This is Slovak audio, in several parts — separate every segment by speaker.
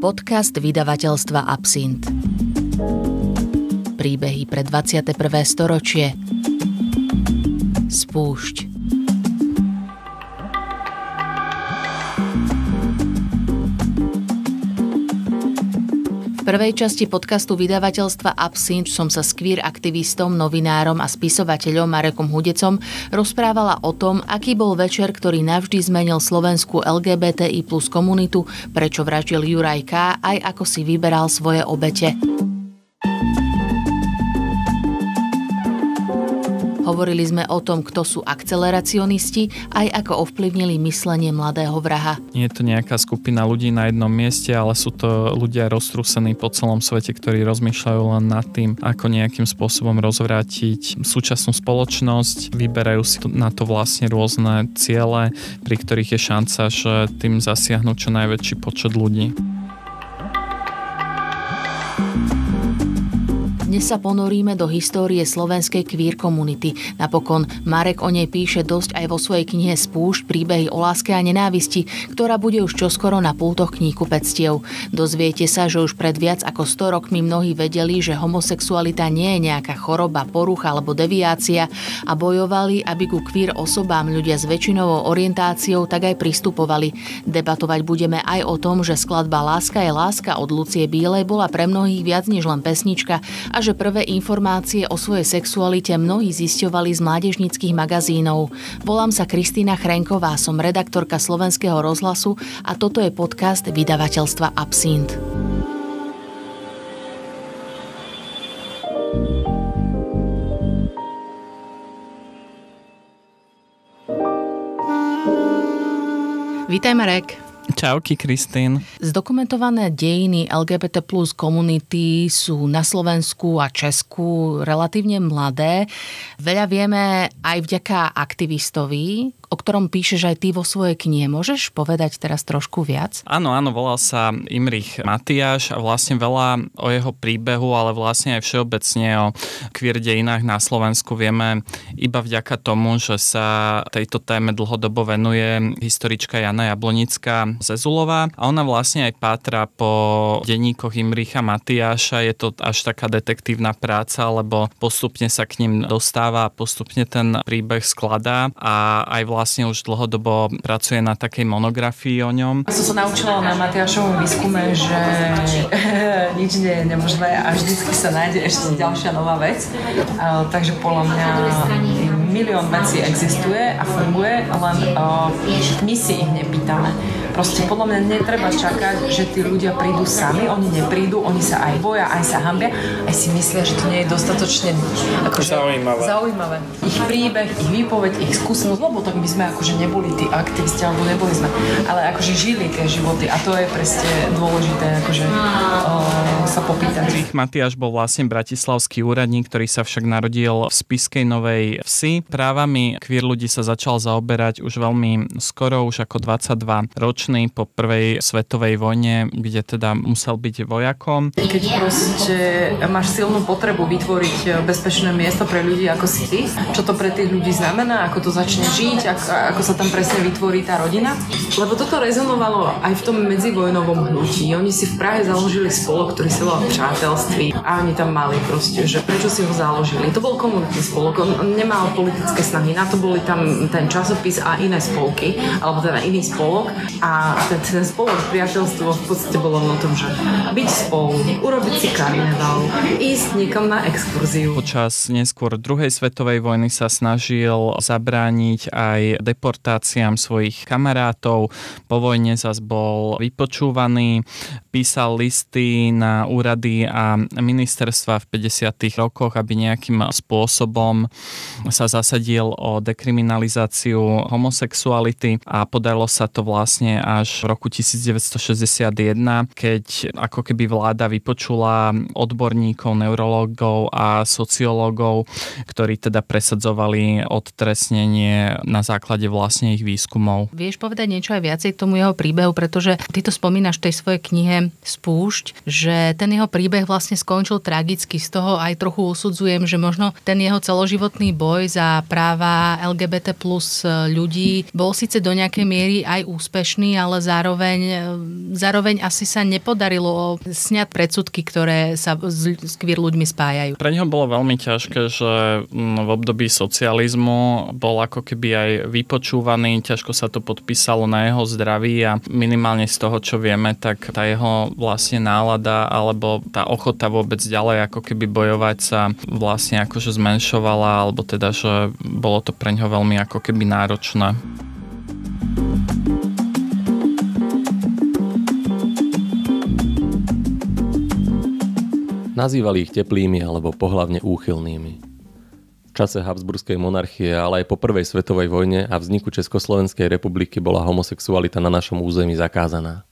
Speaker 1: Podcast vydavateľstva Absint. Príbehy pre 21. storočie. Spúšť. V prvej časti podcastu vydavateľstva Absint som sa s queer aktivistom, novinárom a spisovateľom Marekom Hudecom rozprávala o tom, aký bol večer, ktorý navždy zmenil slovenskú LGBTI plus komunitu, prečo vraždil Juraj K., aj ako si vyberal svoje obete. Hovorili sme o tom, kto sú akceleracionisti, aj ako ovplyvnili myslenie mladého vraha.
Speaker 2: Nie je to nejaká skupina ľudí na jednom mieste, ale sú to ľudia roztrúsení po celom svete, ktorí rozmýšľajú len nad tým, ako nejakým spôsobom rozvrátiť súčasnú spoločnosť. Vyberajú si na to vlastne rôzne ciele, pri ktorých je šanca, že tým zasiahnu čo najväčší počet ľudí.
Speaker 1: Dnes sa ponoríme do histórie slovenskej queer komunity. Napokon Marek o nej píše dosť aj vo svojej knihe Spúšť, príbehy o láske a nenávisti, ktorá bude už čoskoro na pultoch kníhkupectiev. Dozviete sa, že už pred viac ako 100 rokmi mnohí vedeli, že homosexualita nie je nejaká choroba, porucha alebo deviácia a bojovali, aby ku queer osobám ľudia s väčšinovou orientáciou tak aj pristupovali. Debatovať budeme aj o tom, že skladba Láska je láska od Lucie Bílej bola pre mnohých viac než len pesnička a že prvé informácie o svojej sexualite mnohí zisťovali z mládežníckych magazínov. Volám sa Kristína Chrenková, som redaktorka Slovenského rozhlasu a toto je podcast vydavateľstva Absint. Vítaj, Marek.
Speaker 2: Čauky, Kristín.
Speaker 1: Zdokumentované dejiny LGBT plus komunity sú na Slovensku a Česku relatívne mladé. Veľa vieme aj vďaka aktivistovi, o ktorom píšeš aj ty vo svojej knihe. Môžeš povedať teraz trošku viac?
Speaker 2: Áno, volal sa Imrich Matiáš a vlastne veľa o jeho príbehu, ale vlastne aj všeobecne o queer dejinách na Slovensku vieme iba vďaka tomu, že sa tejto téme dlhodobo venuje historička Jana Jablonická Zezulová a ona vlastne aj pátra po denníkoch Imricha Matiáša. Je to až taká detektívna práca, lebo postupne sa k ním dostáva a postupne ten príbeh skladá a aj vlastne už dlhodobo pracuje na takej monografii o ňom.
Speaker 3: Som sa naučila na Matiášovom výskume, že nič nie je nemožné a vždycky sa nájde ešte ďalšia nová vec. Takže podľa mňa milión vecí existuje a funguje, len my si ich nepýtame. Proste podľa mňa netreba čakať, že tí ľudia prídu sami, oni neprídu, oni sa aj boja, aj sa hanbia, aj si myslia, že to nie je dostatočne zaujímavé. Ich príbeh, ich výpoveď, ich skúsenosť, lebo tak my sme akože neboli tí aktivisti, alebo neboli sme, ale akože žili tie životy a to je presne dôležité, akože sa popýtať.
Speaker 2: Imrich Matiáš bol vlastne bratislavský úradník, ktorý sa však narodil v Spišskej Novej Vsi. Právami queer ľudí sa začal zaoberať už veľmi skoro, už ako 22 ročný po prvej svetovej vojne, kde teda musel byť vojakom.
Speaker 3: Keď proste máš silnú potrebu vytvoriť bezpečné miesto pre ľudí ako si ty, čo to pre tých ľudí znamená, ako to začne žiť, ako sa tam presne vytvorí tá rodina. Lebo toto rezonovalo aj v tom medzivojnovom hnutí. Oni si v Prahe založili spolok, ktorý sa volal Přátelství a oni tam mali proste, že prečo si ho založili. To bol komunitný spolok, on nemal politické snahy, na to boli tam ten časopis a iné spolky, alebo teda iný spolok. A ten spolok priateľstvo v podstate bolo o tom, že byť spolu, urobiť si karneval, ísť niekam na exkurziu.
Speaker 2: Počas neskôr druhej svetovej vojny sa snažil zabrániť aj deportáciám svojich kamarátov. Po vojne zas bol vypočúvaný, písal listy na úrady a ministerstva v 50. rokoch, aby nejakým spôsobom sa zasadil o dekriminalizáciu homosexuality a podarilo sa to vlastne až v roku 1961, keď ako keby vláda vypočula odborníkov, neurológov a sociológov, ktorí teda presadzovali odtrestnenie na základe vlastne ich výskumov.
Speaker 1: Vieš povedať niečo aj viacej k tomu jeho príbehu, pretože ty to spomínaš v tej svojej knihe Spúšť, že ten jeho príbeh vlastne skončil tragicky. Z toho aj trochu usudzujem, že možno ten jeho celoživotný boj za za práva LGBT plus ľudí bol síce do nejakej miery aj úspešný, ale zároveň asi sa nepodarilo sňať predsudky, ktoré sa s queer ľuďmi spájajú.
Speaker 2: Pre neho bolo veľmi ťažké, že v období socializmu bol ako keby aj vypočúvaný, ťažko sa to podpísalo na jeho zdraví a minimálne z toho, čo vieme, tak tá jeho vlastne nálada alebo tá ochota vôbec ďalej ako keby bojovať sa vlastne akože zmenšovala, alebo teda, že bolo to pre neho veľmi ako keby náročné.
Speaker 4: Nazývali ich teplými alebo pohlavne úchylnými. V čase Habsburskej monarchie, ale aj po prvej svetovej vojne a vzniku Československej republiky bola homosexualita na našom území zakázaná.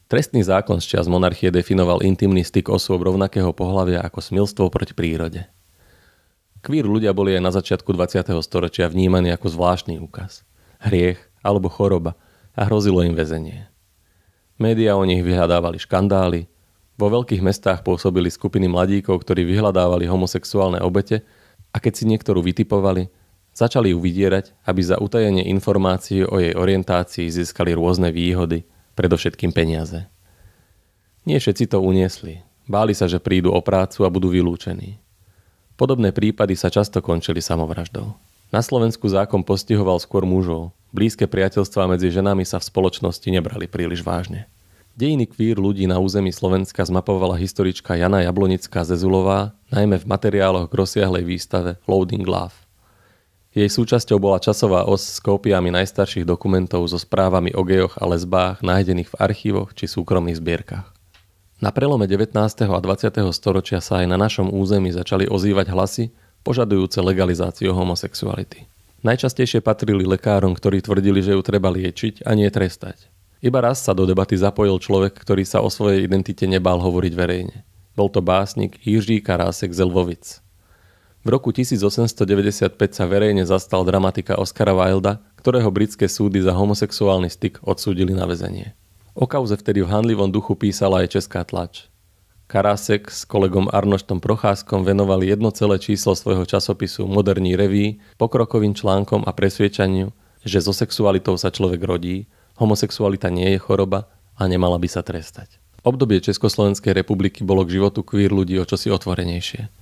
Speaker 4: Trestný zákon z čias monarchie definoval intimný styk osôb rovnakého pohlavia ako smilstvo proti prírode. Queer ľudia boli aj na začiatku 20. storočia vnímaní ako zvláštny úkaz, hriech alebo choroba a hrozilo im väzenie. Médiá o nich vyhľadávali škandály, vo veľkých mestách pôsobili skupiny mladíkov, ktorí vyhľadávali homosexuálne obete a keď si niektorú vytipovali, začali ju vydierať, aby za utajenie informácií o jej orientácii získali rôzne výhody, predovšetkým peniaze. Nie všetci to uniesli. Báli sa, že prídu o prácu a budú vylúčení. Podobné prípady sa často končili samovraždou. Na Slovensku zákon postihoval skôr mužov. Blízke priateľstvá medzi ženami sa v spoločnosti nebrali príliš vážne. Dejiny queer ľudí na území Slovenska zmapovala historička Jana Jablonická-Zezulová, najmä v materiáloch k rozsiahlej výstave Loading Love. Jej súčasťou bola časová os s kópiami najstarších dokumentov so správami o gejoch a lesbách nájdených v archívoch či súkromných zbierkach. Na prelome 19. a 20. storočia sa aj na našom území začali ozývať hlasy požadujúce legalizáciu homosexuality. Najčastejšie patrili lekárom, ktorí tvrdili, že ju treba liečiť a nie trestať. Iba raz sa do debaty zapojil človek, ktorý sa o svojej identite nebál hovoriť verejne. Bol to básnik Jiří Karásek z Lvovic. V roku 1895 sa verejne zastal dramatika Oscara Wilda, ktorého britské súdy za homosexuálny styk odsúdili na väzenie. O kauze vtedy v hanlivom duchu písala aj česká tlač. Karásek s kolegom Arnoštom Procházkom venovali jedno celé číslo svojho časopisu Moderní reví pokrokovým článkom a presviečaniu, že so sexualitou sa človek rodí, homosexualita nie je choroba a nemala by sa trestať. Obdobie Československej republiky bolo k životu queer ľudí o čosi otvorenejšie.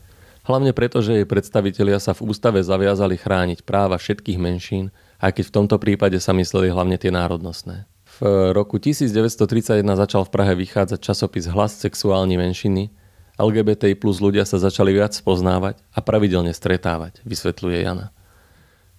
Speaker 4: Hlavne preto, že jej predstavitelia sa v ústave zaviazali chrániť práva všetkých menšín, aj keď v tomto prípade sa mysleli hlavne tie národnostné. V roku 1931 začal v Prahe vychádzať časopis Hlas sexuálnej menšiny, LGBTI plus ľudia sa začali viac spoznávať a pravidelne stretávať, vysvetľuje Jana.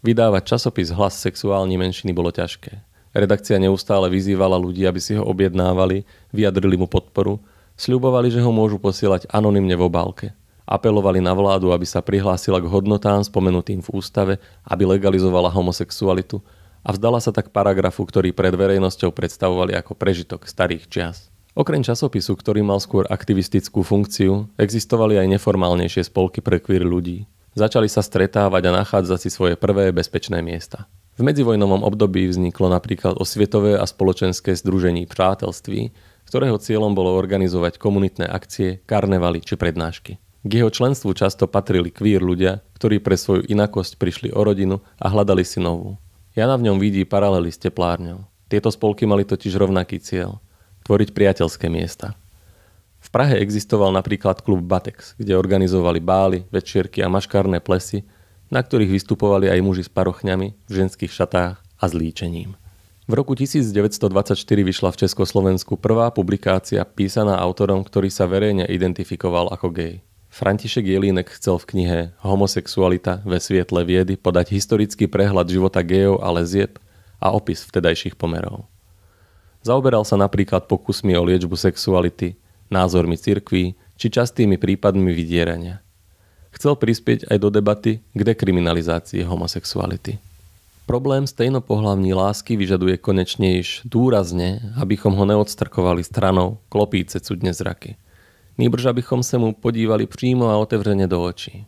Speaker 4: Vydávať časopis Hlas sexuálnej menšiny bolo ťažké. Redakcia neustále vyzývala ľudí, aby si ho objednávali, vyjadrili mu podporu, sľubovali, že ho môžu posielať anonymne v obálke. Apelovali na vládu, aby sa prihlásila k hodnotám spomenutým v ústave, aby legalizovala homosexualitu a vzdala sa tak paragrafu, ktorý pred verejnosťou predstavovali ako prežitok starých čias. Okrem časopisu, ktorý mal skôr aktivistickú funkciu, existovali aj neformálnejšie spolky pre queer ľudí. Začali sa stretávať a nachádzať si svoje prvé bezpečné miesta. V medzivojnovom období vzniklo napríklad osvietové a spoločenské združenie Přátelství, ktorého cieľom bolo organizovať komunitné akcie, karnevaly či prednášky. K jeho členstvu často patrili queer ľudia, ktorí pre svoju inakosť prišli o rodinu a hľadali si novú. Jana v ňom vidí paralely s teplárňou. Tieto spolky mali totiž rovnaký cieľ – tvoriť priateľské miesta. V Prahe existoval napríklad klub Batex, kde organizovali bály, večierky a maškárne plesy, na ktorých vystupovali aj muži s parochňami, v ženských šatách a s líčením. V roku 1924 vyšla v Československu prvá publikácia písaná autorom, ktorý sa verejne identifikoval ako gej. František Jelínek chcel v knihe Homosexualita ve svietle viedy podať historický prehľad života gejov a lezieb a opis vtedajších pomerov. Zaoberal sa napríklad pokusmi o liečbu sexuality, názormi cirkví či častými prípadmi vydierania. Chcel prispieť aj do debaty k dekriminalizácii homosexuality. Problém stejnopohlavní lásky vyžaduje konečne iš dôrazne, abychom ho neodstrkovali stranou klopíce cudne zraky. Nýbrž abychom sa mu podívali prímo a otevřene do očí.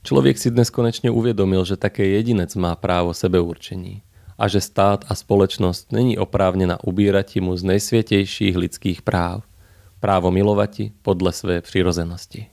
Speaker 4: Človek si dnes konečne uvedomil, že také jedinec má právo sebeurčení a že stát a spoločnosť není oprávnená ubírať mu z najsvietejších lidských práv. Právo milovati podľa svojej prirozenosti.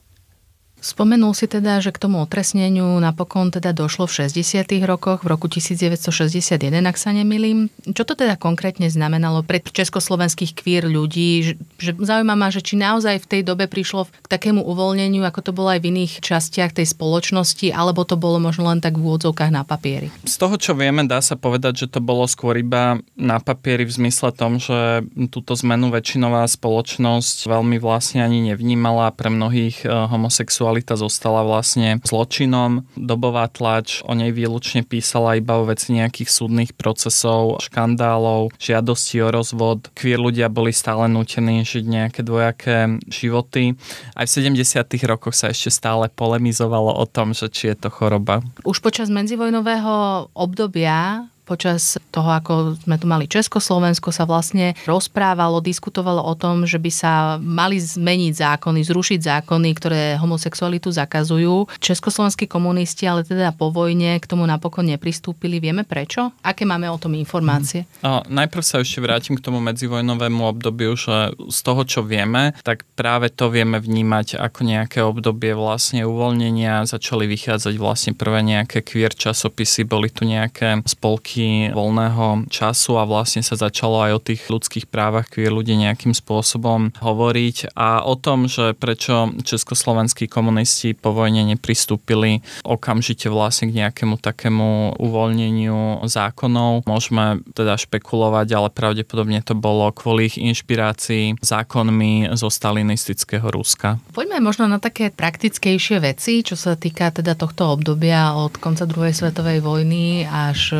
Speaker 1: Spomenul si teda, že k tomu otresneniu napokon teda došlo v 60. rokoch, v roku 1961, ak sa nemýlim. Čo to teda konkrétne znamenalo pre československých queer ľudí? Že zaujíma ma, že či naozaj v tej dobe prišlo k takému uvoľneniu, ako to bolo aj v iných častiach tej spoločnosti, alebo to bolo možno len tak v úvodzovkách na papieri?
Speaker 2: Z toho, čo vieme, dá sa povedať, že to bolo skôr iba na papieri v zmysle tom, že túto zmenu väčšinová spoločnosť veľmi vlastne ani nevnímala. Pre mnohých homosexualita zostala vlastne zločinom. Dobová tlač o nej výlučne písala iba o veci nejakých súdnych procesov, škandálov, žiadosti o rozvod. Queer ľudia boli stále nútení žiť nejaké dvojaké životy. Aj v 70. rokoch sa ešte stále polemizovalo o tom, že či je to choroba.
Speaker 1: Už počas medzivojnového obdobia, počas toho, ako sme tu mali Československo, sa vlastne rozprávalo, diskutovalo o tom, že by sa mali zmeniť zákony, zrušiť zákony, ktoré homosexualitu zakazujú. Československí komunisti, ale teda po vojne k tomu napokon nepristúpili. Vieme prečo? Aké máme o tom informácie?
Speaker 2: Najprv sa ešte vrátim k tomu medzivojnovému obdobiu, že z toho, čo vieme, tak práve to vieme vnímať ako nejaké obdobie vlastne uvoľnenia. Začali vychádzať vlastne prvé nejaké queer časopisy, boli tu nejaké spolky voľného času a vlastne sa začalo aj o tých ľudských právach queer ľudí nejakým spôsobom hovoriť a o tom, že prečo československí komunisti po vojne nepristúpili okamžite vlastne k nejakému takému uvoľneniu zákonov. Môžeme teda špekulovať, ale pravdepodobne to bolo kvôli ich inšpirácii zákonmi zo stalinistického Ruska.
Speaker 1: Poďme možno na také praktickejšie veci, čo sa týka teda tohto obdobia od konca druhej svetovej vojny až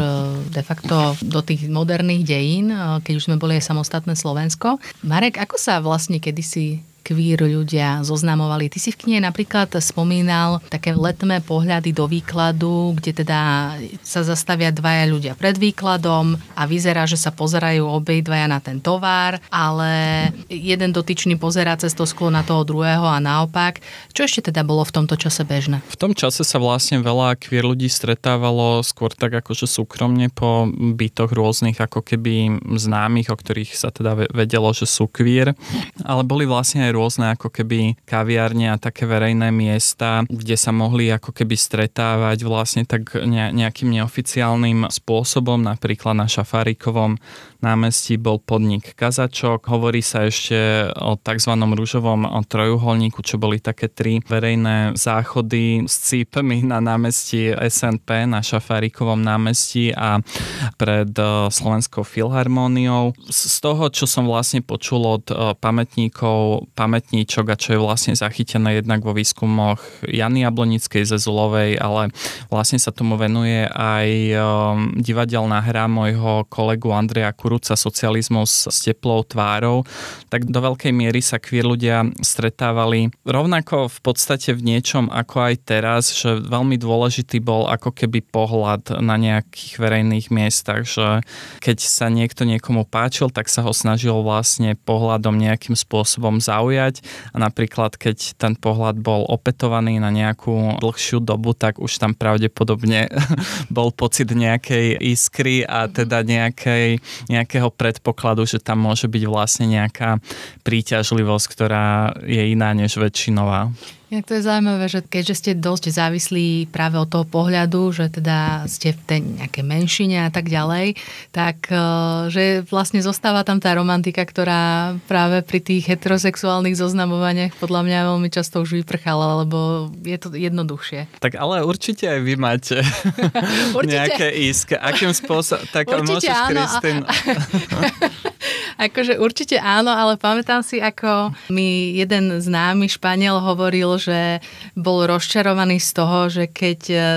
Speaker 1: de facto do tých moderných dejín, keď už sme boli aj samostatné Slovensko. Marek, ako sa vlastne kedysi queer ľudia zoznamovali? Ty si v knihe napríklad spomínal také letmé pohľady do výkladu, kde teda sa zastavia dvaja ľudia pred výkladom a vyzerá, že sa pozerajú obidvaja na ten tovar, ale jeden dotyčný pozerá cez to sklo na toho druhého a naopak. Čo ešte teda bolo v tomto čase bežné?
Speaker 2: V tom čase sa vlastne veľa queer ľudí stretávalo skôr tak akože súkromne po bytoch rôznych ako keby známych, o ktorých sa teda vedelo, že sú queer, ale boli vlastne aj rôzne ako keby kaviárne a také verejné miesta, kde sa mohli ako keby stretávať vlastne tak nejakým neoficiálnym spôsobom. Napríklad na Šafárikovom námestí bol podnik Kazačok. Hovorí sa ešte o tzv. Ružovom trojuholníku, čo boli také 3 verejné záchody s cípmi na námestí SNP, na Šafárikovom námestí a pred Slovenskou filharmóniou. Z toho, čo som vlastne počul od pamätníčok a čo je vlastne zachytené jednak vo výskumoch Jany Jablonickej Zezulovej, ale vlastne sa tomu venuje aj divadelná hra môjho kolegu Andreja Kuruca Socializmus s teplou tvárou, tak do veľkej miery sa queer ľudia stretávali rovnako v podstate v niečom ako aj teraz, že veľmi dôležitý bol ako keby pohľad na nejakých verejných miestach, že keď sa niekto niekomu páčil, tak sa ho snažil vlastne pohľadom nejakým spôsobom zaujať a napríklad keď ten pohľad bol opätovaný na nejakú dlhšiu dobu, tak už tam pravdepodobne bol pocit nejakej iskry a teda nejakého predpokladu, že tam môže byť vlastne nejaká príťažlivosť, ktorá je iná než väčšinová.
Speaker 1: To je zaujímavé, že keďže ste dosť závislí práve od toho pohľadu, že teda ste v tej nejakej menšine a tak ďalej, tak že vlastne zostáva tam tá romantika, ktorá práve pri tých heterosexuálnych zoznamovaniach podľa mňa veľmi často už vyprchala, lebo je to jednoduchšie.
Speaker 2: Tak ale určite aj vy máte nejaké iské. Akým spôsobom? Tak určite môžeš, áno, Kristín.
Speaker 1: Akože určite áno, ale pamätám si, ako mi jeden známy Španiel hovoril, že bol rozčarovaný z toho, že keď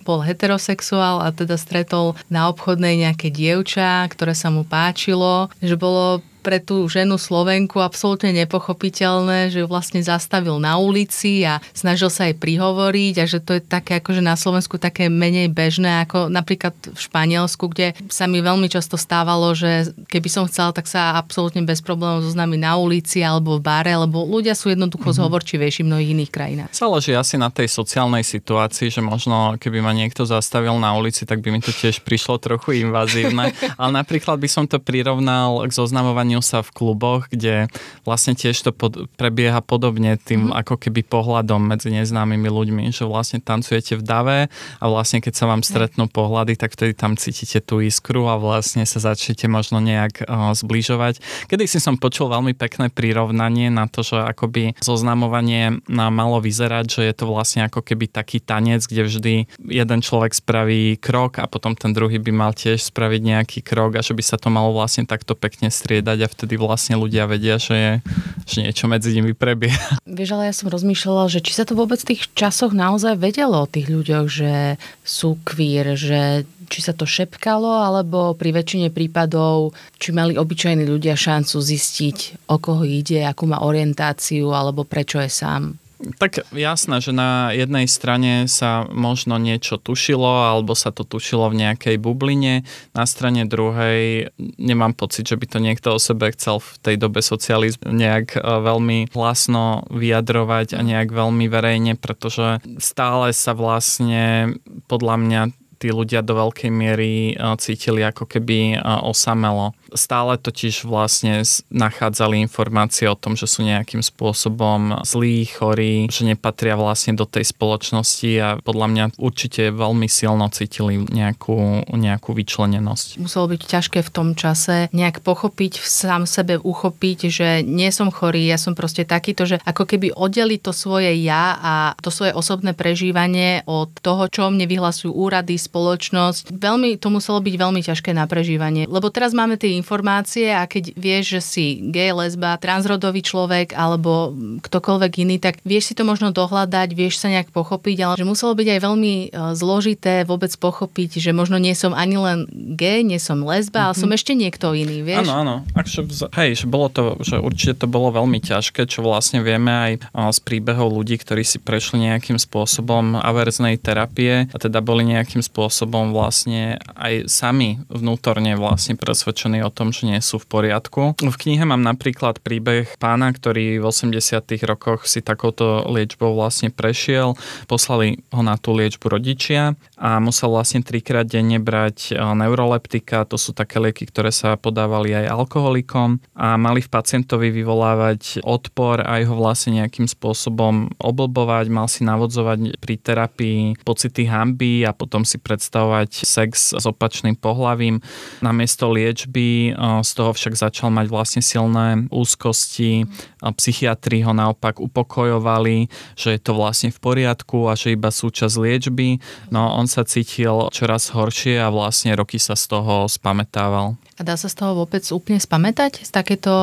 Speaker 1: bol heterosexuál a teda stretol na obchodnej nejaké dievča, ktoré sa mu páčilo, že bolo pre tú ženu Slovenku absolútne nepochopiteľné, že ju vlastne zastavil na ulici a snažil sa jej prihovoriť a že to je také akože na Slovensku také menej bežné ako napríklad v Španielsku, kde sa mi veľmi často stávalo, že keby som chcela, tak sa absolútne bez problémov zoznámiť na ulici alebo v bare, lebo ľudia sú jednoducho zhovorčivejší v mnohých iných krajinách.
Speaker 2: Záleží asi na tej sociálnej situácii, že možno keby ma niekto zastavil na ulici, tak by mi to tiež prišlo trochu invazívne, ale napríklad by som to prirovnal k zoznamovaniu zmenil sa v kluboch, kde vlastne tiež to prebieha podobne tým ako keby pohľadom medzi neznámymi ľuďmi, že vlastne tancujete v dave a vlastne keď sa vám stretnú pohľady, tak vtedy tam cítite tú iskru a vlastne sa začnete možno nejak zbližovať. Kedysi som počul veľmi pekné prirovnanie na to, že akoby zoznamovanie malo vyzerať, že je to vlastne ako keby taký tanec, kde vždy jeden človek spraví krok a potom ten druhý by mal tiež spraviť nejaký krok a že by sa to malo vlastne takto pekne striedať a vtedy vlastne ľudia vedia, že niečo medzi nimi prebieha.
Speaker 1: Vieš, ale ja som rozmýšľala, že či sa to vôbec v tých časoch naozaj vedelo o tých ľuďoch, že sú queer, že či sa to šepkalo, alebo pri väčšine prípadov, či mali obyčajní ľudia šancu zistiť, o koho ide, akú má orientáciu, alebo prečo je sám.
Speaker 2: Tak jasné, že na jednej strane sa možno niečo tušilo, alebo sa to tušilo v nejakej bubline. Na strane druhej nemám pocit, že by to niekto o sebe chcel v tej dobe socializmu nejak veľmi hlasno vyjadrovať a nejak veľmi verejne, pretože stále sa vlastne podľa mňa tí ľudia do veľkej miery cítili ako keby osamelo. Stále totiž vlastne nachádzali informácie o tom, že sú nejakým spôsobom zlí, chorí, že nepatria vlastne do tej spoločnosti a podľa mňa určite veľmi silno cítili nejakú vyčlenenosť.
Speaker 1: Muselo byť ťažké v tom čase nejak pochopiť, sám sebe uchopiť, že nie som chorý, ja som proste takýto, že ako keby oddeliť to svoje ja a to svoje osobné prežívanie od toho, čo mne vyhlasujú úrady, spoločnosť. To muselo byť veľmi ťažké na prežívanie, lebo teraz máme tie informácie a keď vieš, že si gej, lesba, transrodový človek alebo ktokoľvek iný, tak vieš si to možno dohľadať, vieš sa nejak pochopiť, ale že muselo byť aj veľmi zložité vôbec pochopiť, že možno nie som ani len gej, nie som lesba, ale som ešte niekto iný, vieš?
Speaker 2: Áno. Že určite to bolo veľmi ťažké, čo vlastne vieme aj z príbehov ľudí, ktorí si prešli nejakým spôsobom averznej terapie a teda boli nejakým spôsobom vlastne aj sami vnútorne vlastne presvedčení o tom, že nie sú v poriadku. V knihe mám napríklad príbeh pána, ktorý v 80. rokoch si takouto liečbou vlastne prešiel. Poslali ho na tú liečbu rodičia a musel vlastne 3-krát denne brať neuroleptika. To sú také lieky, ktoré sa podávali aj alkoholikom a mali v pacientovi vyvolávať odpor a ho vlastne nejakým spôsobom oblbovať. Mal si navodzovať pri terapii pocity hanby a potom si predstavovať sex s opačným pohlavím. Namiesto liečby z toho však začal mať vlastne silné úzkosti. Psychiatri ho naopak upokojovali, že je to vlastne v poriadku a že iba súčasť liečby. No on sa cítil čoraz horšie a vlastne roky sa z toho spamätával.
Speaker 1: A dá sa z toho vôbec úplne spamätať? Z takéto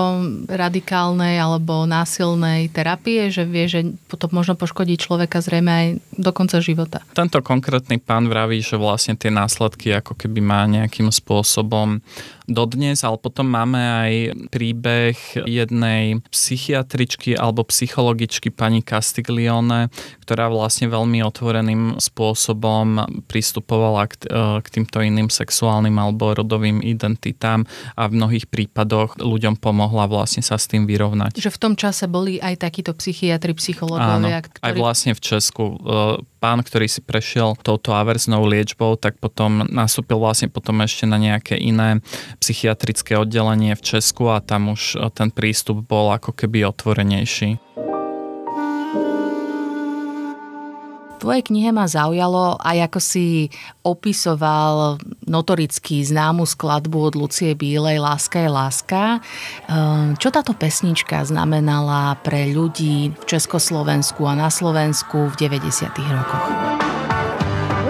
Speaker 1: radikálnej alebo násilnej terapie, že vie, že to možno poškodí človeka zrejme aj do konca života?
Speaker 2: Tento konkrétny pán vraví, že vlastne tie následky ako keby má nejakým spôsobom dodnes, ale potom máme aj príbeh jednej psychiatričky alebo psychologičky pani Castiglione, ktorá vlastne veľmi otvoreným spôsobom pristupovala k týmto iným sexuálnym alebo rodovým identitám a v mnohých prípadoch ľuďom pomohla vlastne sa s tým vyrovnať.
Speaker 1: Že v tom čase boli aj takíto psychiatri, psychológovia,
Speaker 2: ktorí... Aj vlastne v Česku. Pán, ktorý si prešiel touto averznou liečbou, tak potom nastúpil vlastne potom ešte na nejaké iné psychiatrické oddelenie v Česku a tam už ten prístup bol ako keby otvorenejší.
Speaker 1: V tvojej knihe ma zaujalo aj ako si opisoval notoricky známu skladbu od Lucie Bílej Láska je láska. Čo táto pesnička znamenala pre ľudí v Československu a na Slovensku v 90. rokoch?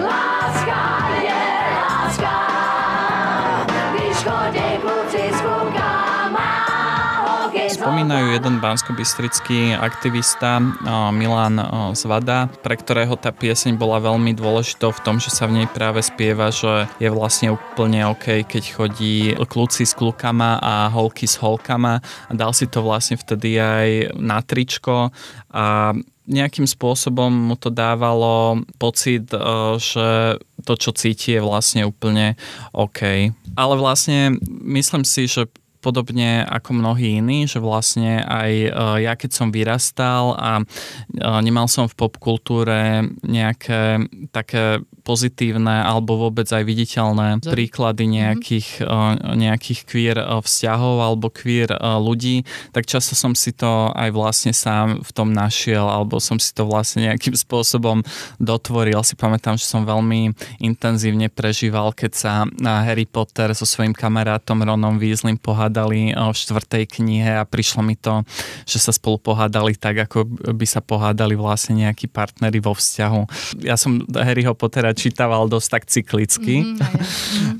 Speaker 5: Láska je láska, když chodí kluci s klukama.
Speaker 2: Spomínajú jeden banskobystrický aktivista Milan Zvada, pre ktorého tá pieseň bola veľmi dôležitou v tom, že sa v nej práve spieva, že je vlastne úplne OK, keď chodí kluci s klukama a holky s holkama. A dal si to vlastne vtedy aj na tričko a nejakým spôsobom mu to dávalo pocit, že to, čo cíti, je vlastne úplne OK. Ale vlastne myslím si, že podobne ako mnohí iní, že vlastne aj ja keď som vyrastal a nemal som v popkultúre nejaké také pozitívne alebo vôbec aj viditeľné príklady nejakých queer vzťahov alebo queer ľudí, tak často som si to aj vlastne sám v tom našiel alebo som si to vlastne nejakým spôsobom dotvoril. Si pamätám, že som veľmi intenzívne prežíval, keď sa Harry Potter so svojím kamarátom Ronom Weasleym pohádali v 4. knihe a prišlo mi to, že sa spolu pohádali tak, ako by sa pohádali vlastne nejakí partneri vo vzťahu. Ja som Harryho Pottera čítaval dosť tak cyklicky,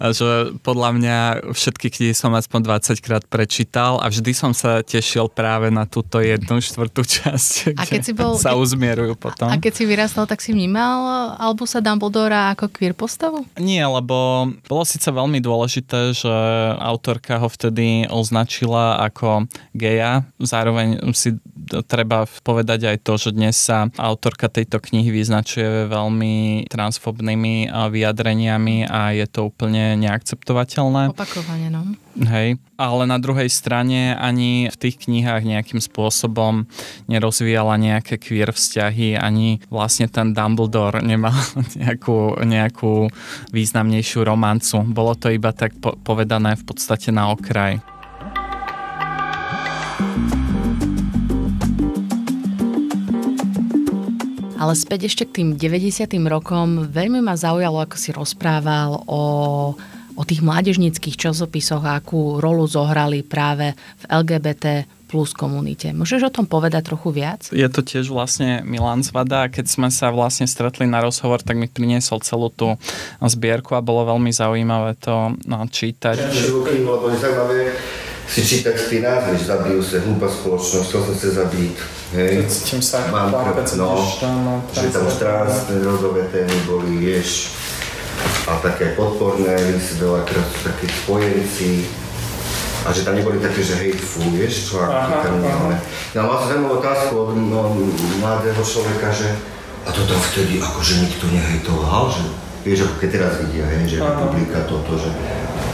Speaker 2: že podľa mňa všetky knihy som aspoň 20 krát prečítal a vždy som sa tešil práve na túto 1/4 časť, sa uzmierujú potom.
Speaker 1: A keď si vyrastal, tak si vnímal Albusa Dumbledora ako queer postavu?
Speaker 2: Nie, lebo bolo síce veľmi dôležité, že autorka ho vtedy označila ako geja. Zároveň si treba povedať aj to, že dnes sa autorka tejto knihy vyznačuje veľmi transfobnými vyjadreniami a je to úplne neakceptovateľné.
Speaker 1: Opakovane, no.
Speaker 2: Hej, ale na druhej strane ani v tých knihách nejakým spôsobom nerozvíjala nejaké queer vzťahy, ani vlastne ten Dumbledore nemal nejakú významnejšiu romancu. Bolo to iba tak povedané v podstate na okraj.
Speaker 1: Ale späť ešte k tým 90. rokom veľmi ma zaujalo, ako si rozprával o tých mládežníckych časopisoch a akú rolu zohrali práve v LGBT plus komunite. Môžeš o tom povedať trochu viac?
Speaker 2: Je to tiež vlastne Milan Zvada. Keď sme sa vlastne stretli na rozhovor, tak mi priniesol celú tú zbierku a bolo veľmi zaujímavé to čítať.
Speaker 6: Lebo je zaujímavé si čítať tie názvy, že zabijú sa, hlúpa spoločnosť, chcel som sa zabiť. Hej.
Speaker 2: Cítim sa
Speaker 6: mám že tam už transrodové témy boli, vieš, a také podporné, si veľakrát sú takí spojenci. A že tam neboli také, že hateful, vieš, články tam nemáme. No mal som zaujímavú otázku od mladého človeka, že a to tam vtedy akože nikto nehejtoval, že vieš, ako keď teraz vidia, hej, že republika toto, že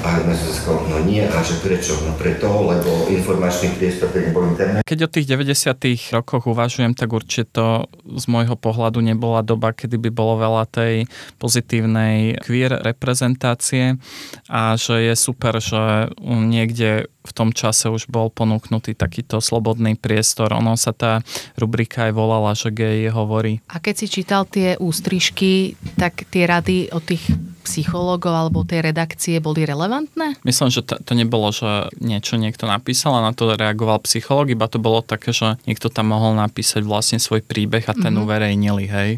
Speaker 6: a my sme sa skôr, no nie, a že prečo? No preto, lebo informačný priestor, keď nebol internet.
Speaker 2: Keď o tých 90. rokoch uvažujem, tak určite to z môjho pohľadu nebola doba, kedy by bolo veľa tej pozitívnej queer reprezentácie a že je super, že niekde v tom čase už bol ponúknutý takýto slobodný priestor. Ono sa tá rubrika aj volala, že gej hovorí.
Speaker 1: A keď si čítal tie ústrižky, tak tie rady od tých psychológov alebo tej redakcie boli relevantné?
Speaker 2: Myslím, že to nebolo, že niečo niekto napísal a na to reagoval psychológ, iba to bolo také, že niekto tam mohol napísať vlastne svoj príbeh a ten uverejnili, hej?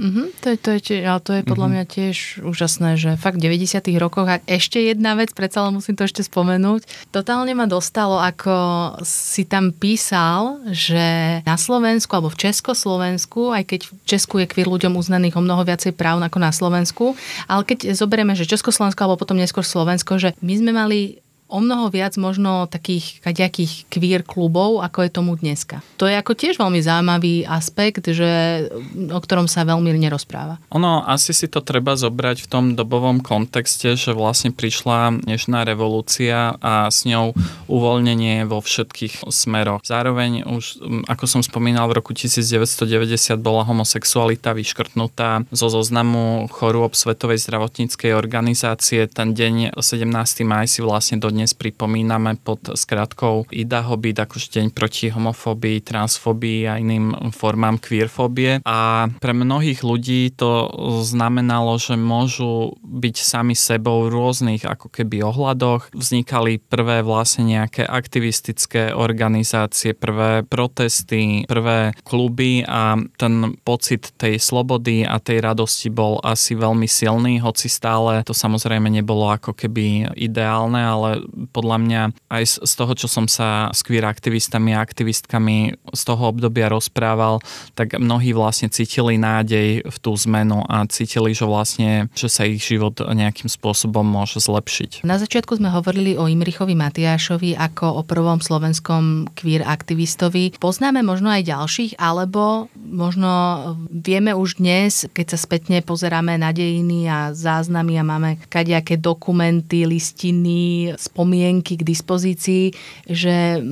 Speaker 1: To je podľa mňa tiež úžasné, že fakt v 90. rokoch a ešte jedna vec, predsa len musím to ešte spomenúť, totálne ma dostalo, ako si tam písal, že na Slovensku alebo v Československu, aj keď v Česku je queer ľuďom uznaných o mnoho viacej práv ako na Slovensku, ale keď zoberieme, že Československo alebo potom neskôr Slovensko, že my sme mali o mnoho viac možno takých kadejakých queer klubov, ako je tomu dneska. To je ako tiež veľmi zaujímavý aspekt, o ktorom sa veľmi nerozpráva.
Speaker 2: Ono, asi si to treba zobrať v tom dobovom kontexte, že vlastne prišla dnešná revolúcia a s ňou uvoľnenie vo všetkých smeroch. Zároveň už, ako som spomínal, v roku 1990 bola homosexualita vyškrtnutá zo zoznamu chorôb Svetovej zdravotníckej organizácie. Ten deň 17. maj si vlastne dnes pripomíname pod skratkou IDAHOBIT, akože deň proti homofóbii, transfóbii a iným formám queerfóbie. A pre mnohých ľudí to znamenalo, že môžu byť sami sebou v rôznych ako keby ohľadoch. Vznikali prvé vlastne nejaké aktivistické organizácie, prvé protesty, prvé kluby a ten pocit tej slobody a tej radosti bol asi veľmi silný, hoci stále to samozrejme nebolo ako keby ideálne, ale podľa mňa aj z toho, čo som sa s queer aktivistami a aktivistkami z toho obdobia rozprával, tak mnohí vlastne cítili nádej v tú zmenu a cítili, že sa ich život nejakým spôsobom môže zlepšiť.
Speaker 1: Na začiatku sme hovorili o Imrichovi Matiášovi ako o prvom slovenskom queer aktivistovi. Poznáme možno aj ďalších, alebo možno vieme už dnes, keď sa spätne pozeráme na dejiny a záznamy a máme kadejaké dokumenty, listiny z spomienky k dispozícii, že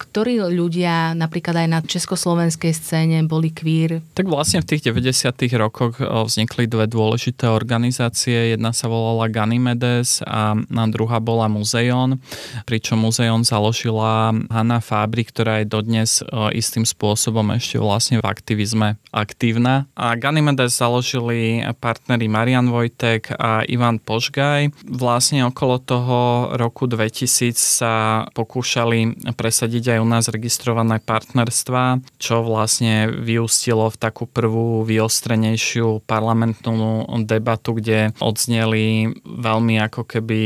Speaker 1: ktorí ľudia napríklad aj na československej scéne boli queer?
Speaker 2: Tak vlastne v tých 90. rokoch vznikli dve dôležité organizácie. Jedna sa volala Ganymedes a druhá bola Muzeon. Pričom Muzeon založila Hanna Fábri, ktorá je dodnes istým spôsobom ešte vlastne v aktivizme aktívna. A Ganymedes založili partneri Marian Vojtek a Ivan Požgaj. Vlastne okolo toho roku 2000 sa pokúšali presadiť aj u nás registrované partnerstva, čo vlastne vyústilo v takú prvú vyostrenejšiu parlamentnú debatu, kde odzneli veľmi ako keby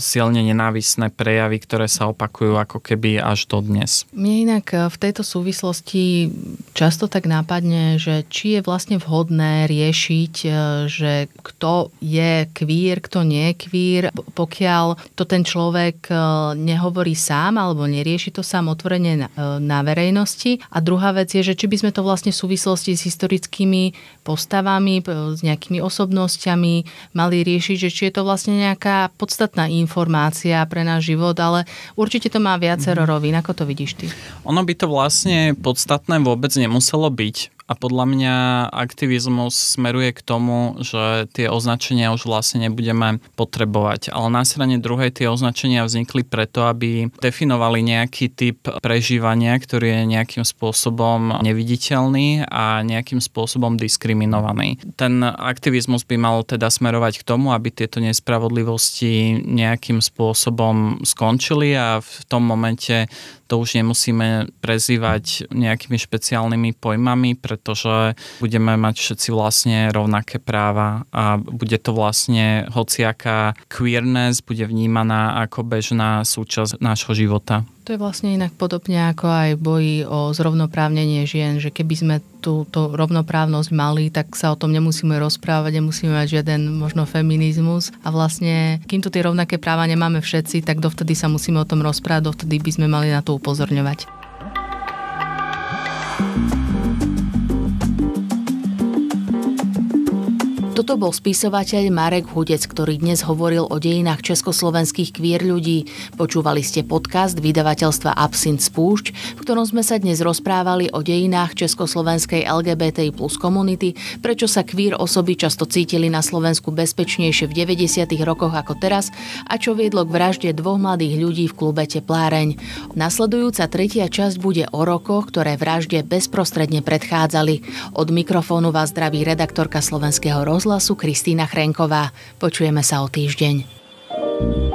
Speaker 2: silne nenávisné prejavy, ktoré sa opakujú ako keby až dodnes.
Speaker 1: Mne inak v tejto súvislosti často tak nápadne, že či je vlastne vhodné riešiť, že kto je queer, kto nie je queer, pokiaľ to ten človek nehovorí sám alebo nerieši to sám otvorene na verejnosti. A druhá vec je, že či by sme to vlastne v súvislosti s historickými postavami, s nejakými osobnosťami mali riešiť, že či je to vlastne nejaká podstatná informácia pre náš život, ale určite to má viacero rovín. Ako to vidíš ty?
Speaker 2: Ono by to vlastne podstatné vôbec nemuselo byť. A podľa mňa aktivizmus smeruje k tomu, že tie označenia už vlastne nebudeme potrebovať. Ale na strane druhej tie označenia vznikli preto, aby definovali nejaký typ prežívania, ktorý je nejakým spôsobom neviditeľný a nejakým spôsobom diskriminovaný. Ten aktivizmus by mal teda smerovať k tomu, aby tieto nespravodlivosti nejakým spôsobom skončili a v tom momente to už nemusíme prezývať nejakými špeciálnymi pojmami, pretože budeme mať všetci vlastne rovnaké práva a bude to vlastne hociaká queerness bude vnímaná ako bežná súčasť nášho života.
Speaker 1: To je vlastne inak podobne ako aj boji o zrovnoprávnenie žien, že keby sme túto rovnoprávnosť mali, tak sa o tom nemusíme rozprávať, nemusíme mať žiaden možno feminizmus a vlastne kým tu tie rovnaké práva nemáme všetci, tak dovtedy sa musíme o tom rozprávať, dovtedy by sme mali na to upozorňovať.
Speaker 7: Toto bol spisovateľ Marek Hudec, ktorý dnes hovoril o dejinách československých queer ľudí. Počúvali ste podcast vydavateľstva Absint Spúšť, v ktorom sme sa dnes rozprávali o dejinách československej LGBTI plus komunity, prečo sa queer osoby často cítili na Slovensku bezpečnejšie v 90. rokoch ako teraz a čo viedlo k vražde dvoch mladých ľudí v klube Tepláreň. Nasledujúca tretia časť bude o rokoch, ktoré vražde bezprostredne predchádzali. Od mikrofónu vás zdraví redaktorka Slovenského rozhlasu Kristýna Chrenková. Počujeme sa o týždeň.